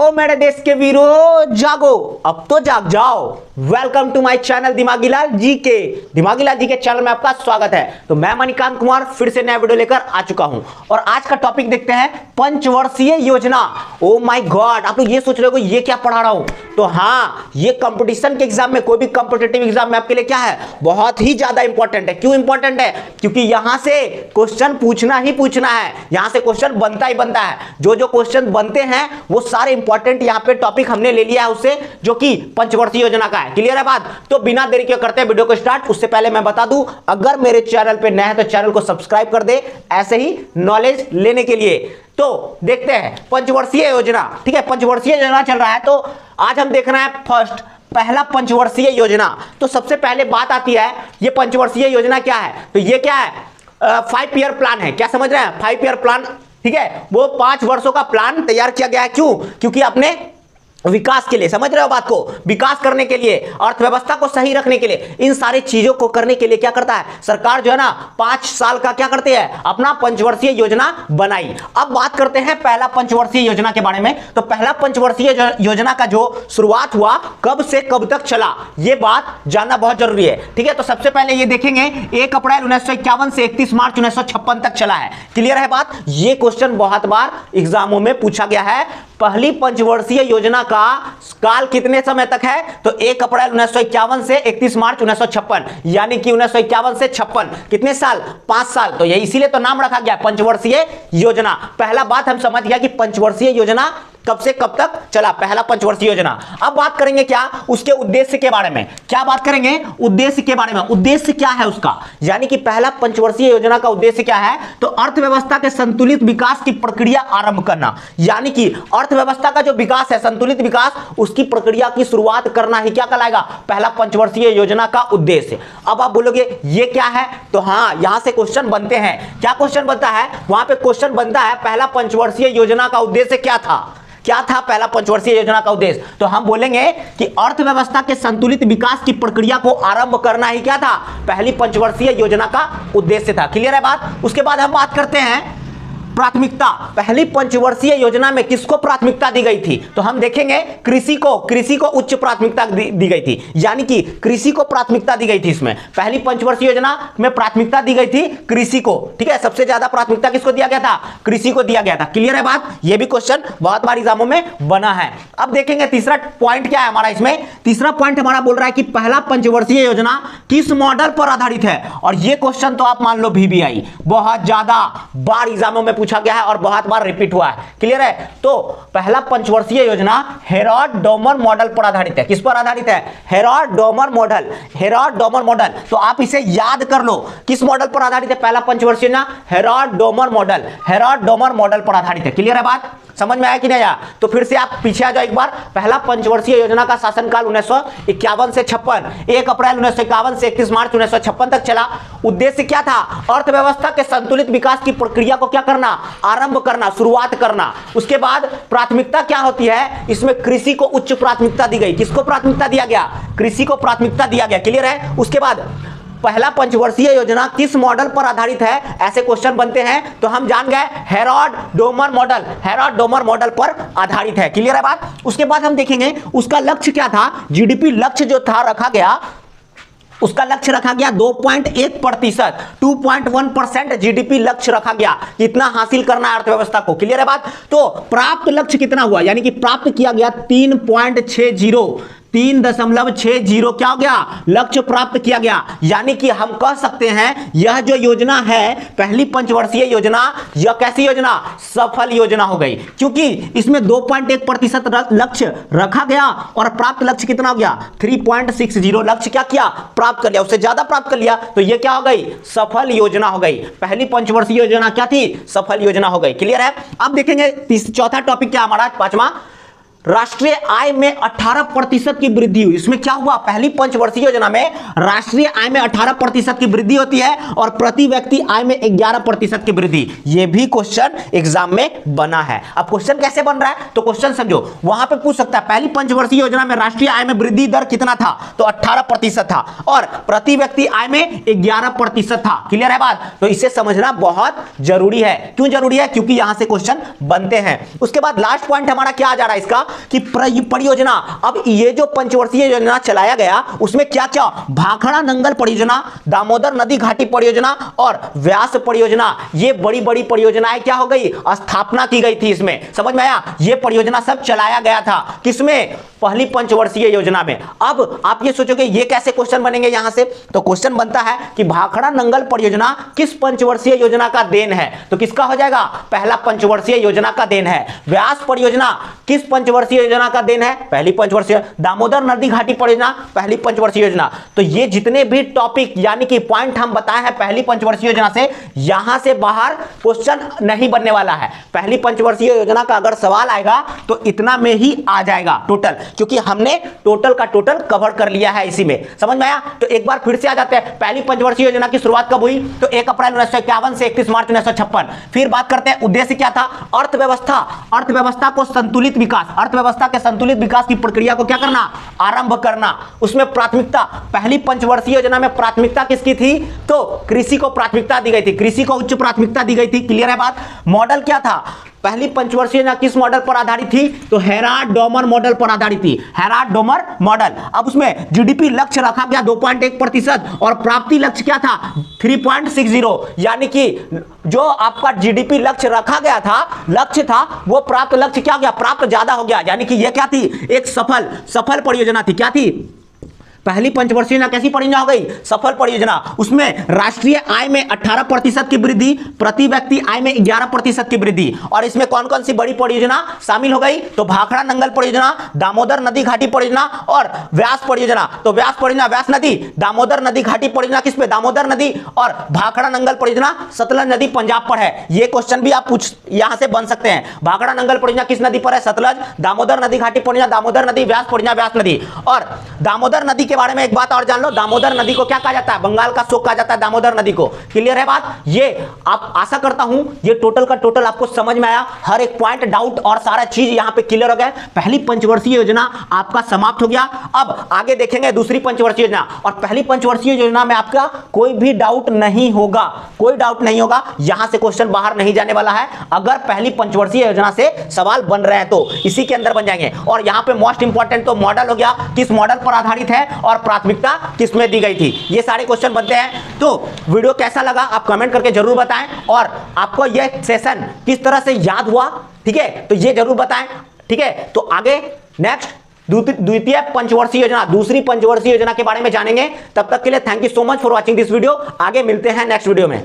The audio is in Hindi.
जागो मेरे देश के वीरों, जागो, अब तो जाग जाओ। वेलकम टू माय चैनल दिमागी लाल जी के। दिमागी लाल जी के चैनल में आपका स्वागत है। तो मैं मणिकांत कुमार फिर से नया वीडियो लेकर आ चुका हूं और आज का टॉपिक देखते हैं पंचवर्षीय योजना। ओ माय गॉड, आप लोग ये सोच रहे हो ये क्या पढ़ा रहा हूं? तो हाँ, ये कंपटीशन के एग्जाम में, कोई भी कॉम्पिटिटिव एग्जाम में आपके लिए क्या है, बहुत ही ज्यादा इंपॉर्टेंट है। क्यों इंपॉर्टेंट है? क्योंकि यहां से क्वेश्चन पूछना ही पूछना है, यहां से क्वेश्चन बनता ही बनता है। जो जो क्वेश्चन बनते हैं वो सारे इंपॉर्टेंट यहाँ पे टॉपिक हमने ले लिया है उससे, जो कि पंचवर्षीय योजना का है। क्लियर है बात? तो बिना देरी के करते हैं वीडियो को स्टार्ट। उससे पहले मैं बता दूं, अगर मेरे चैनल पे नए हैं तो चैनल को सब्सक्राइब कर दे, ऐसे ही नॉलेज लेने के लिए। तो देखते हैं पंचवर्षीय योजना। ठीक है, पंचवर्षीय योजना चल रहा है, तो आज हम देख रहे हैं फर्स्ट पहला पंचवर्षीय योजना। तो सबसे पहले बात आती है, ये पंचवर्षीय योजना क्या है? तो ये क्या है? 5 ईयर प्लान है। क्या समझ रहे हैं? 5 ईयर प्लान, ठीक है, वो 5 वर्षों का प्लान तैयार किया गया है। क्यों? क्योंकि अपने विकास के लिए, समझ रहे हो बात को, विकास करने के लिए, अर्थव्यवस्था को सही रखने के लिए, इन सारी चीजों को करने के लिए क्या करता है सरकार, जो है ना 5 साल का क्या करती है, अपना पंचवर्षीय योजना बनाई। अब बात करते हैं पहला पंचवर्षीय योजना के बारे में। तो पहला पंचवर्षीय योजना का जो शुरुआत हुआ, कब से कब तक चला, ये बात जानना बहुत जरूरी है। ठीक है, तो सबसे पहले ये देखेंगे 1 अप्रैल 1951 से 31 मार्च 1956 तक चला है। क्लियर है बात? ये क्वेश्चन बहुत बार एग्जामों में पूछा गया है। पहली पंचवर्षीय योजना का काल कितने समय तक है? तो 1 अप्रैल 1951 से 31 मार्च 1956, यानी कि 1951 से 56 कितने साल? 5 साल। तो ये इसीलिए तो नाम रखा गया पंचवर्षीय योजना। पहला बात हम समझ गया कि पंचवर्षीय योजना कब से कब तक चला, पहला पंचवर्षीय योजना। अब बात करेंगे क्या, उसके उद्देश्य के बारे में। क्या बात करेंगे? उद्देश्य के बारे में। उद्देश्य क्या है उसका, यानी कि पहला पंचवर्षीय योजना का उद्देश्य क्या है? तो अर्थव्यवस्था के संतुलित विकास की प्रक्रिया आरंभ करना, यानी कि अर्थव्यवस्था का जो विकास है, संतुलित विकास, उसकी प्रक्रिया की शुरुआत करना ही क्या कहलाएगा, पहला पंचवर्षीय योजना का उद्देश्य। अब आप बोलोगे ये क्या है? तो हाँ, यहां से क्वेश्चन बनते हैं। क्या क्वेश्चन बनता है? वहां पे क्वेश्चन बनता है पहला पंचवर्षीय योजना का उद्देश्य क्या था। क्या था पहला पंचवर्षीय योजना का उद्देश्य? तो हम बोलेंगे कि अर्थव्यवस्था के संतुलित विकास की प्रक्रिया को आरंभ करना ही क्या था, पहली पंचवर्षीय योजना का उद्देश्य था। क्लियर है बात? उसके बाद हम बात करते हैं प्राथमिकता। पहली पंचवर्षीय योजना में किसको प्राथमिकता दी गई थी? तो हम देखेंगे कृषि को उच्च प्राथमिकता दी गई थी, यानी कि कृषि को प्राथमिकता दी गई थी। इसमें पहली पंचवर्षीय योजना में प्राथमिकता दी गई थी कृषि को। ठीक है, सबसे ज्यादा प्राथमिकता किसको दिया गया था? कृषि को दिया गया था। क्लियर है बात? यह भी क्वेश्चन बहुत बार एग्जामों में बना है। अब देखेंगे तीसरा पॉइंट क्या है हमारा इसमें। तीसरा पॉइंट हमारा बोल रहा है कि पहला पंचवर्षीय योजना किस मॉडल पर आधारित है। और यह क्वेश्चन तो आप मान लो VBI बहुत ज्यादा बार एग्जामों में पूछा गया है और बहुत बार रिपीट हुआ है। क्लियर है? तो पहला पंचवर्षीय योजना हेरोड-डोमर मॉडल पर आधारित है। किस पर आधारित है? Herod-Domar model. हेरोड-डोमर मॉडल, तो आप इसे याद कर लो, किस मॉडल पर आधारित है पहला पंचवर्षीय योजना? Herod-Domar model. हेरोड-डोमर मॉडल पर आधारित है। क्लियर है बात? समझ में आया कि नहीं आया? तो फिर से आप पीछे आ जाओ एक बार। पहला पंचवर्षीय योजना का शासनकाल 1951 से 56, 1 अप्रैल 1951 से 31 मार्च 1956 तक चला। उद्देश्य क्या था? अर्थव्यवस्था के संतुलित विकास की प्रक्रिया को क्या करना, आरंभ करना, शुरुआत करना। उसके बाद प्राथमिकता क्या होती है इसमें? कृषि को उच्च प्राथमिकता दी गई। किसको प्राथमिकता दिया गया? कृषि को प्राथमिकता दिया गया। क्लियर है? उसके बाद पहला पंचवर्षीय योजना किस मॉडल पर आधारित है, ऐसे क्वेश्चन बनते हैं। तो हम जान गए हेरोड-डोमर मॉडल, हेरोड-डोमर मॉडल पर आधारित है। क्लियर है बात? उसके बाद हम देखेंगे उसका लक्ष्य क्या था। जीडीपी लक्ष्य जो था रखा गया, उसका लक्ष्य रखा गया 2.1%, 2.1% जीडीपी लक्ष्य रखा गया। इतना हासिल करना है अर्थव्यवस्था को। क्लियर है बात? तो प्राप्त लक्ष्य कितना हुआ, यानी कि प्राप्त किया गया 3.60, 3.60 क्या हो गया, लक्ष्य प्राप्त किया गया। यानी कि हम कह सकते हैं यह जो योजना है पहली पंचवर्षीय योजना, यह कैसी योजना, सफल योजना हो गई, क्योंकि इसमें 2.1% लक्ष्य रखा गया और प्राप्त लक्ष्य कितना हो गया, 3.60 लक्ष्य क्या किया, प्राप्त कर लिया, उससे ज्यादा प्राप्त कर लिया। तो यह क्या हो गई, सफल योजना हो गई। पहली पंचवर्षीय योजना क्या थी, सफल योजना हो गई। क्लियर है? अब देखेंगे चौथा टॉपिक क्या हमारा, पांचवा, राष्ट्रीय आय में 18% की वृद्धि हुई। इसमें क्या हुआ, पहली पंचवर्षीय योजना में राष्ट्रीय आय में 18% की वृद्धि होती है और प्रति व्यक्ति आय में 11% की वृद्धि। यह भी क्वेश्चन एग्जाम में बना है। अब क्वेश्चन कैसे बन रहा है, तो क्वेश्चन समझो, वहां पे पूछ सकता है पहली पंचवर्षीय योजना में राष्ट्रीय आय में वृद्धि दर कितना था, तो 18% था और प्रति व्यक्ति आय में 11% था। क्लियर है बात? तो इसे समझना बहुत जरूरी है। क्यों जरूरी है, क्योंकि यहां से क्वेश्चन बनते हैं। उसके बाद लास्ट पॉइंट हमारा क्या आ जा रहा है इसका, कि परियोजना, अब ये जो पंचवर्षीय योजना चलाया गया उसमें क्या क्या, भाखड़ा नंगल परियोजना, दामोदर नदी घाटी परियोजना और व्यास परियोजना, ये बड़ी बड़ी परियोजनाएं क्या हो गई, स्थापना की गई थी। इसमें समझ में आया, ये परियोजना सब चलाया गया था किसमें, पहली पंचवर्षीय योजना में। अब आप ये सोचोगे ये कैसे क्वेश्चन बनेंगे यहां से, तो क्वेश्चन बनता है कि भाखड़ा नंगल परियोजना किस पंचवर्षीय योजना का देन है, तो किसका हो जाएगा, पहला पंचवर्षीय योजना का देन है। व्यास परियोजना किस पंचवर्षीय योजना का देन है, पहली पंचवर्षीय। दामोदर नदी घाटी परियोजना पहली पंचवर्षीय योजना। तो ये जितने भी टॉपिक यानी कि पॉइंट हम बताए हैं पहली पंचवर्षीय योजना से, यहां से बाहर क्वेश्चन नहीं बनने वाला है। पहली पंचवर्षीय योजना का अगर सवाल आएगा तो इतना में ही आ जाएगा टोटल, क्योंकि हमने टोटल का टोटल कवर कर लिया है इसी में। समझ में आया, तो एक बार फिर से आ जाते हैं, पहली पंचवर्षीय योजना की शुरुआत कब हुई, तो 1 अप्रैल 1951 से 31 मार्च 1956। फिर बात करते हैं उद्देश्य क्या था, अर्थव्यवस्था, अर्थव्यवस्था को संतुलित विकास, अर्थव्यवस्था के संतुलित विकास की प्रक्रिया को क्या करना, आरंभ करना। उसमें प्राथमिकता, पहली पंचवर्षीय योजना में प्राथमिकता किसकी थी, तो कृषि को प्राथमिकता दी गई थी, कृषि को उच्च प्राथमिकता दी गई थी। क्लियर है बात। मॉडल क्या था, पहली पंचवर्षीय योजना किस मॉडल पर आधारित थी, तो हेराल्ड डोमर मॉडल पर आधारित थी, हेराल्ड डोमर मॉडल। अब उसमें जीडीपी लक्ष्य रखा गया 2.1% और प्राप्ति लक्ष्य क्या था 3.60, यानी कि जो आपका जीडीपी लक्ष्य रखा गया था, लक्ष्य था, वो प्राप्त लक्ष्य क्या हो गया, प्राप्त ज्यादा हो गया, यानी कि यह क्या थी, एक सफल परियोजना थी। क्या थी, पहली पंचवर्षीय योजना कैसी परियोजना हो गई, सफल परियोजना। उसमें राष्ट्रीय आय में 18% की वृद्धि, प्रति व्यक्ति आय में 11% की वृद्धि। और इसमें कौन कौन सी बड़ी परियोजना शामिल हो गई, तो भाखड़ा नंगल परियोजना, दामोदर नदी घाटी परियोजना और व्यास परियोजना। तो व्यास परियोजना, व्यास नदी, दामोदर नदी घाटी परियोजना किस पे, दामोदर नदी, और भाखड़ा नंगल परियोजना सतलज नदी पंजाब पर है। ये क्वेश्चन भी आप यहां से बन सकते हैं। भाखड़ा नंगल परियोजना किस नदी पर है, सतलज। दामोदर नदी घाटी परियोजना दामोदर नदी, व्यास परियोजना व्यास नदी। और दामोदर नदी बारे में एक बात और जान लो, दामोदर नदी को क्या कहा जाता है, बंगाल का शोक कहा जाता है दामोदर नदी को। क्लियर है बात। ये आप आशा करता हूं ये टोटल का टोटल आपको समझ में आया, हर एक पॉइंट डाउट और सारा चीज यहां पे क्लियर हो गया। पहली पंचवर्षीय योजना आपका समाप्त हो गया। अब आगे देखेंगे दूसरी पंचवर्षीय योजना, और पहली पंचवर्षीय योजना में आपका कोई भी डाउट नहीं होगा, कोई डाउट नहीं होगा, यहां से क्वेश्चन बाहर नहीं जाने वाला है। अगर पहली पंचवर्षीय योजना से सवाल बन रहे हैं तो इसी के अंदर बन जाएंगे। और यहां पे मोस्ट इंपॉर्टेंट तो मॉडल हो गया, किस मॉडल पर आधारित है और प्राथमिकता किसमें दी गई थी, ये सारे क्वेश्चन बनते हैं। तो वीडियो कैसा लगा आप कमेंट करके जरूर बताएं, और आपको यह सेशन किस तरह से याद हुआ, ठीक है, तो ये जरूर बताएं। ठीक है, तो आगे नेक्स्ट द्वितीय पंचवर्षीय योजना, दूसरी पंचवर्षीय योजना के बारे में जानेंगे। तब तक के लिए thank you so much for watching this video. आगे मिलते हैं नेक्स्ट वीडियो में।